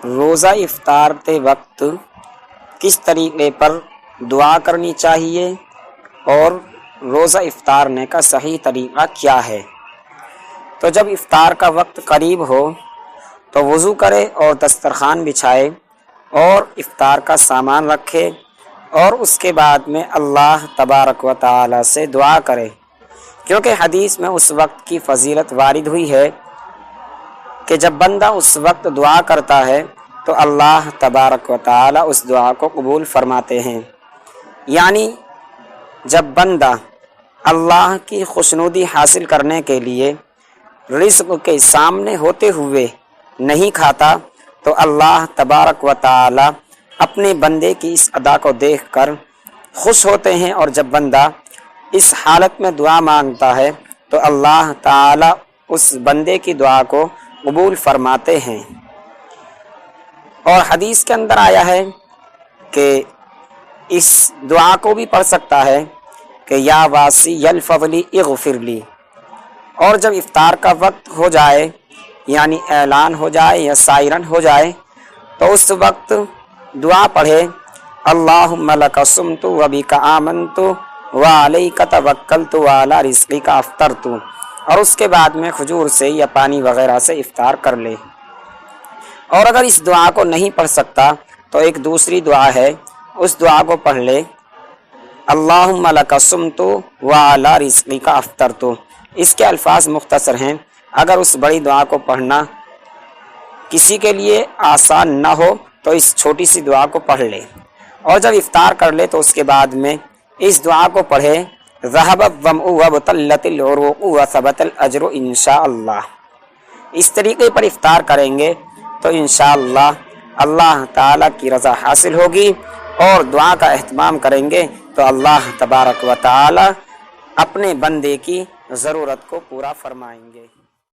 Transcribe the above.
روزہ افطارتے وقت کس طریقے پر دعا کرنی چاہیے اور روزہ افطارنے کا صحیح طریقہ کیا ہے؟ تو جب افطار کا وقت قریب ہو تو وضو کرے اور دسترخوان بچھائے اور افطار کا سامان رکھے اور اس کے بعد میں اللہ تبارک و تعالی سے دعا کرے، کیونکہ حدیث میں اس وقت کی فضیلت وارد ہوئی ہے کہ جب بندہ اس وقت دعا کرتا ہے تو اللہ تبارک و تعالی اس دعا کو قبول فرماتے ہیں۔ یعنی جب بندہ اللہ کی خوشنودی حاصل کرنے کے لیے رزق کے سامنے ہوتے ہوئے نہیں کھاتا تو اللہ تبارک و تعالی اپنے بندے کی اس ادا کو دیکھ کر خوش ہوتے ہیں، اور جب بندہ اس حالت میں دعا مانگتا ہے تو اللہ تعالی اس بندے کی دعا کو قبول فرماتے ہیں۔ اور حدیث کے اندر آیا ہے کہ اس دعا کو بھی پڑھ سکتا ہے کہ یا واسی الفضل اغفر لی، اور جب افطار کا وقت ہو جائے یعنی اعلان ہو جائے یا سائرن ہو جائے تو اس وقت دعا پڑھے اللہم لک صمت و بک آمنت و علیک توکلت و علی رزقک افطرت، اور اس کے بعد میں کھجور سے یا پانی وغیرہ سے افطار کر لے۔ اور اگر اس دعا کو نہیں پڑھ سکتا تو ایک دوسری دعا ہے، اس دعا کو پڑھ لے اللہم لک صمت و علی رزقک افطرت۔ اس کے الفاظ مختصر ہیں، اگر اس بڑی دعا کو پڑھنا کسی کے لیے آسان نہ ہو تو اس چھوٹی سی دعا کو پڑھ لے، اور جب افطار کر لے تو اس کے بعد میں اس دعا کو پڑھے ذهب الظمأ وابتلت العروق وثبت الاجر انشاءاللہ۔ اس طریقے پر افطار کریں گے تو انشاءاللہ اللہ تعالیٰ کی رضا حاصل ہوگی، اور دعا کا اہتمام کریں گے تو اللہ تبارک و تعالی اپنے بندے کی ضرورت کو پورا فرمائیں گے۔